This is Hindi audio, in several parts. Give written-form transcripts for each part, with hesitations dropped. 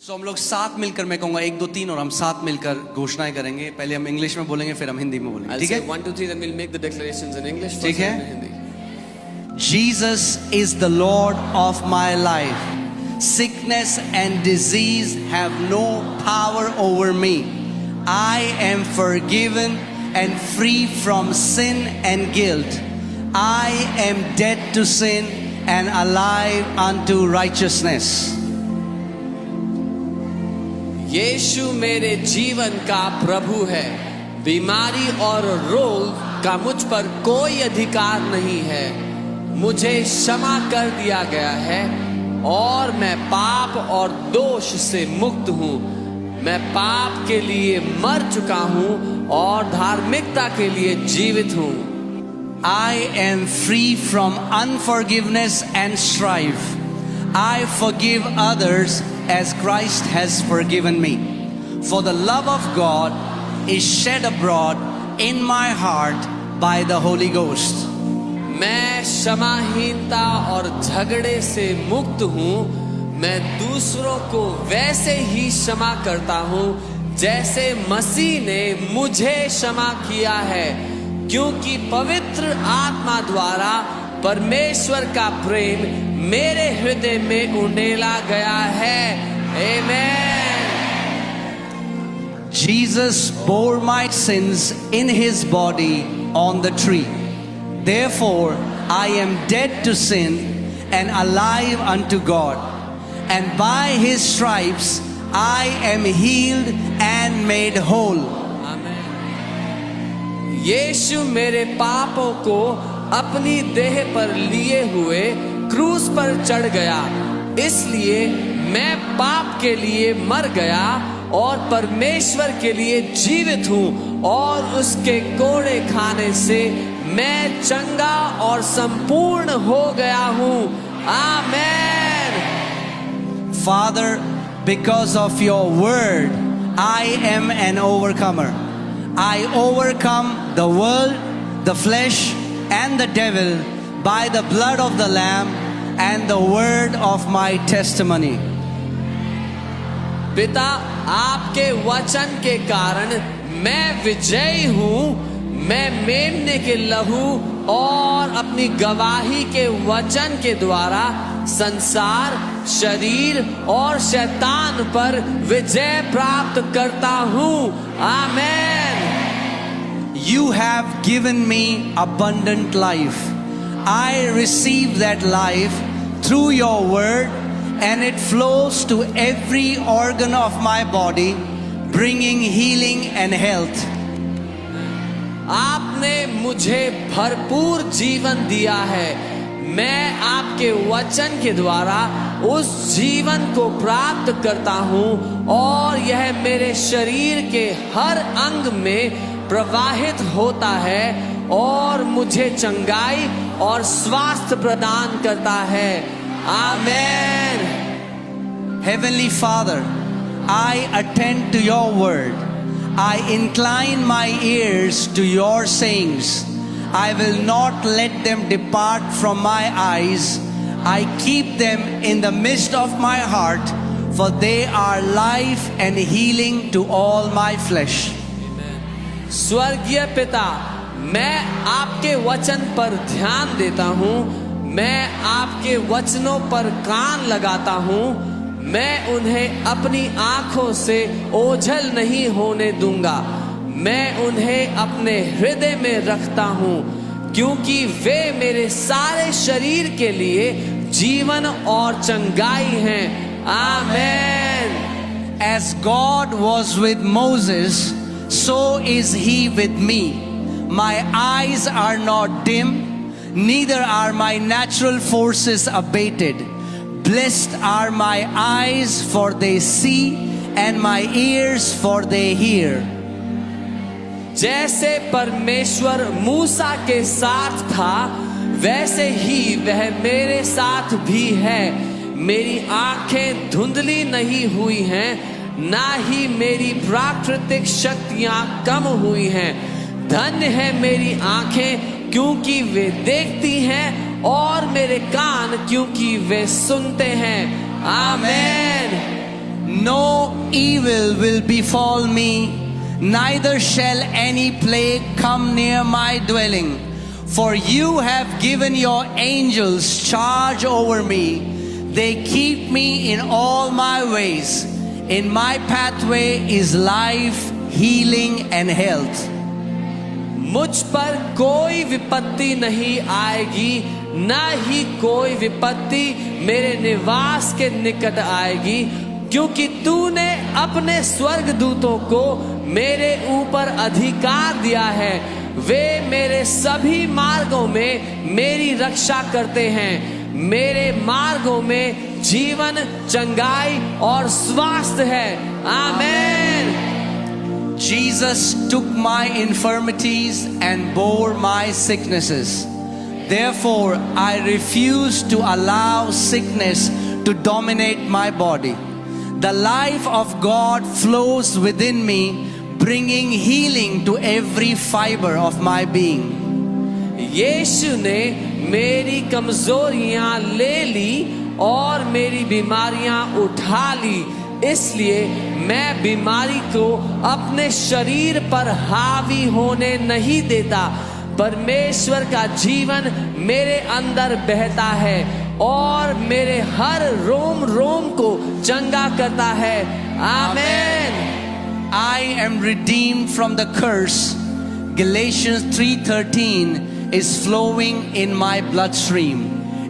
सो हम लोग साथ मिलकर, मैं कहूँगा 1 2 3 और हम साथ मिलकर घोषणाएं करेंगे। पहले हम इंग्लिश में बोलेंगे, फिर हम हिंदी में बोलेंगे, I'll ठीक say है? 1, 2, 3, then we'll make the declarations in English. ठीक first है? and in Hindi. Jesus is the Lord of my life. Sickness and disease have no power over me. I am forgiven and free from sin and guilt. I am dead to sin and alive unto righteousness. यीशु मेरे जीवन का प्रभु है। बीमारी और रोग का मुझ पर कोई अधिकार नहीं है। मुझे क्षमा कर दिया गया है और मैं पाप और दोष से मुक्त हूँ। मैं पाप के लिए मर चुका हूँ और धार्मिकता के लिए जीवित हूँ। I am free from unforgiveness and strife. I forgive others as Christ has forgiven me. For the love of God is shed abroad in my heart by the Holy Ghost. मैं क्षमाहीनता और झगड़े से मुक्त हूँ। मैं दूसरों को वैसे ही क्षमा करता हूँ जैसे मसीह ने मुझे क्षमा किया है, क्योंकि पवित्र आत्मा द्वारा परमेश्वर का प्रेम मेरे हृदय में उंडेला गया है। आमेन। Jesus bore my sins in his body on the tree. Therefore, I am dead to sin and alive unto God. And by his stripes, I am healed and made whole. यीशु मेरे पापों को अपनी देह पर लिए हुए क्रूस पर चढ़ गया, इसलिए मैं पाप के लिए मर गया और परमेश्वर के लिए जीवित हूँ, और उसके कोड़े खाने से मैं चंगा और संपूर्ण हो गया हूँ। आमेन। Father, because of your word, I am an overcomer. I overcome the world, the flesh, and the devil by the blood of the Lamb and the word of my testimony. पिता, आपके वचन के कारण मैं विजयी हूँ। मैं मेमने के लहू और अपनी गवाही के वचन के द्वारा संसार, शरीर और शैतान पर विजय प्राप्त करता हूँ। आमेन। You have given me abundant life. I receive that life through your word, and it flows to every organ of my body, bringing healing and health. आपने मुझे भरपूर जीवन दिया है। मैं आपके वचन के द्वारा उस जीवन को प्राप्त करता हूँ, और यह मेरे शरीर के हर अंग में प्रवाहित होता है और मुझे चंगाई और स्वास्थ्य प्रदान करता है। आमेन। Heavenly Father, I attend to your word. I incline my ears to your sayings. I will not let them depart from my eyes. I keep them in the midst of my heart, for they are life and healing to all my flesh. स्वर्गीय पिता, मैं आपके वचन पर ध्यान देता हूँ। मैं आपके वचनों पर कान लगाता हूँ। मैं उन्हें अपनी आंखों से ओझल नहीं होने दूंगा। मैं उन्हें अपने हृदय में रखता हूँ, क्योंकि वे मेरे सारे शरीर के लिए जीवन और चंगाई हैं। आमेन। As God was with Moses, so is he with me. My eyes are not dim, neither are my natural forces abated. Blessed are my eyes, for they see, and my ears, for they hear. जैसे परमेश्वर मूसा के साथ था, वैसे ही वह मेरे साथ भी है। मेरी आंखें धुंधली नहीं हुई हैं, ना ही मेरी प्राकृतिक शक्तियां कम हुई हैं। धन्य है मेरी आंखें, क्योंकि वे देखती हैं, और मेरे कान क्योंकि वे सुनते हैं। आमेन। No evil will befall me, neither shall any plague come near my dwelling. For you have given your angels charge over me. They keep me in all my ways. In my pathway is life, healing and health. मुझ पर कोई विपत्ति नहीं आएगी, ना ही कोई विपत्ति मेरे निवास के निकट आएगी, क्योंकि तूने अपने स्वर्गदूतों को मेरे ऊपर अधिकार दिया है। वे मेरे सभी मार्गों में मेरी रक्षा करते हैं। मेरे मार्गों में जीवन, चंगाई और स्वास्थ्य है। आमीन। Jesus took my infirmities and bore my sicknesses. Therefore, I refuse to allow sickness to dominate my body. The life of God flows within me, bringing healing to every fiber of my being. यीशु ने मेरी कमजोरियां ले ली और मेरी बीमारियां उठा ली, इसलिए मैं बीमारी को अपने शरीर पर हावी होने नहीं देता। परमेश्वर का जीवन मेरे अंदर बहता है और मेरे हर रोम रोम को चंगा करता है। आमीन। I am redeemed from the curse. Galatians 3:13 is flowing in my bloodstream.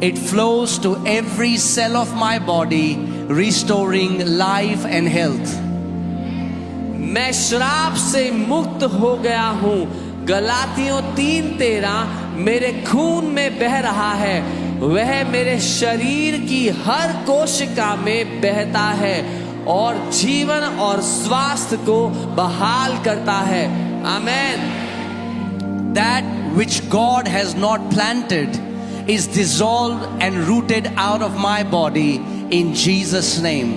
It flows to every cell of my body, restoring life and health. मैं श्राप से मुक्त हो गया हूँ। गलातियों 3:13 मेरे खून में बह रहा है। वह मेरे शरीर की हर कोशिका में बहता है और जीवन और स्वास्थ्य को बहाल करता है। आमीन। That which God has not planted is dissolved and rooted out of my body in Jesus' name.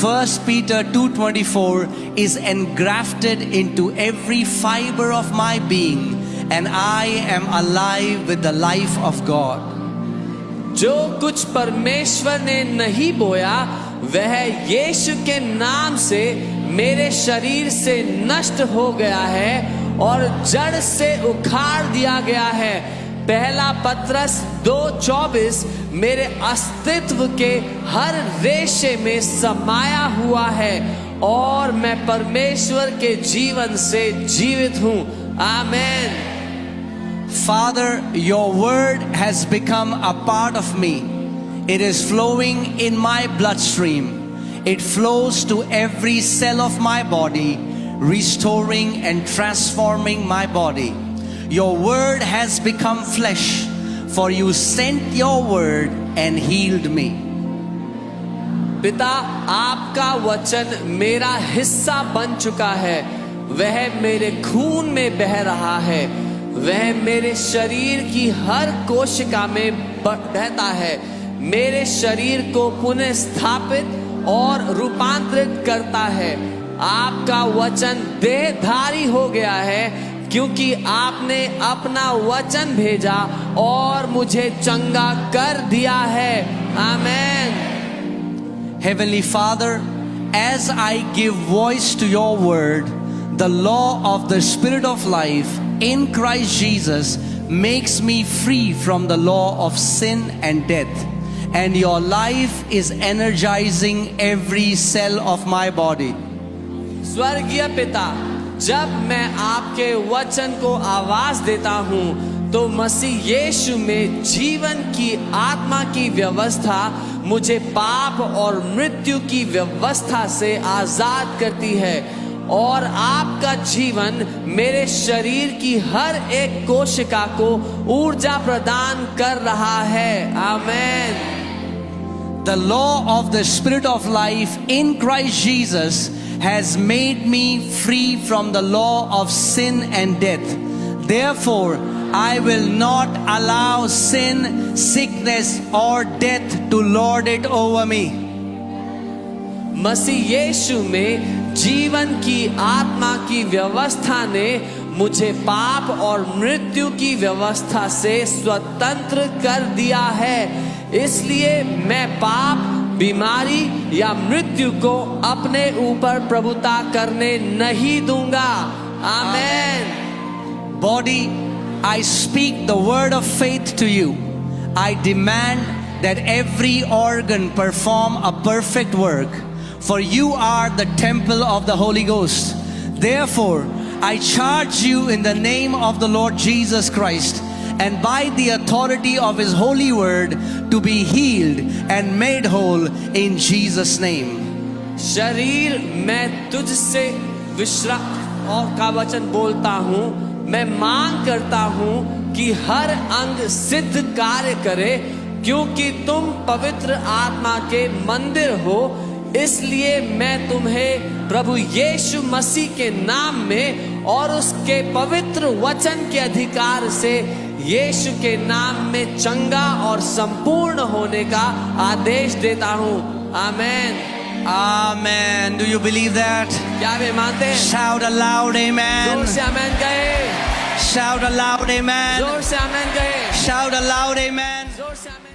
1 Peter 2:24 is engrafted into every fiber of my being, and I am alive with the life of God. जो कुछ परमेश्वर ने नहीं बोया वह यीशु के नाम से मेरे शरीर से नष्ट हो गया है और जड़ से उखाड़ दिया गया है। पहला पत्रस 2:24 मेरे अस्तित्व के हर रेशे में समाया हुआ है और मैं परमेश्वर के जीवन से जीवित हूँ। आमीन। Father, your word has become a part of me. It is flowing in my bloodstream. It flows to every cell of my body, restoring and transforming my body. Your word has become flesh, for you sent your word and healed me. पिता, आपका वचन मेरा हिस्सा बन चुका है। वह मेरे खून में बह रहा है। वह मेरे शरीर की हर कोशिका में बहता है। मेरे शरीर को पुनः स्थापित और रूपांतरित करता है। आपका वचन देहधारी हो गया है, क्योंकि आपने अपना वचन भेजा और मुझे चंगा कर दिया है। आमीन। Heavenly Father, as I give voice to your word, the law of the Spirit of life in Christ Jesus makes me free from the law of sin and death. And your life is energizing every cell of my body. स्वर्गीय पिता, जब मैं आपके वचन को आवाज देता हूँ तो मसीह यीशु में जीवन की आत्मा की व्यवस्था मुझे पाप और मृत्यु की व्यवस्था से आजाद करती है और आपका जीवन मेरे शरीर की हर एक कोशिका को ऊर्जा प्रदान कर रहा है। आमीन। The law of the Spirit of life in Christ Jesus has made me free from the law of sin and death. Therefore, I will not allow sin, sickness or death to lord it over me. मसीह यीशु में जीवन की आत्मा की व्यवस्था ने मुझे पाप और मृत्यु की व्यवस्था से स्वतंत्र कर दिया है। इसलिए मैं पाप, बीमारी या मृत्यु को अपने ऊपर प्रभुता करने नहीं दूंगा। आमेन। Body, I speak the word of faith to you. I demand that every organ perform a perfect work, for you are the temple of the Holy Ghost. Therefore, I charge you in the name of the Lord Jesus Christ and by the authority of His holy word to be healed and made whole in Jesus' name. शरीर, मैं तुझसे विश्राम और का वचन बोलता हूँ। मैं मांग करता हूँ कि हर अंग सिद्ध कार्य करे, क्योंकि तुम पवित्र आत्मा के मंदिर हो। इसलिए मैं तुम्हें प्रभु यीशु मसीह के नाम में और उसके पवित्र वचन के अधिकार से यीशु के नाम में चंगा और संपूर्ण होने का आदेश देता हूँ। आमेन। Amen. Do you believe that? क्या वे मानते हैं? Shout aloud, amen. जोर से आमेन कहे। Shout aloud, amen. जोर से आमेन कहे। Shout aloud, amen. जोर से आमेन।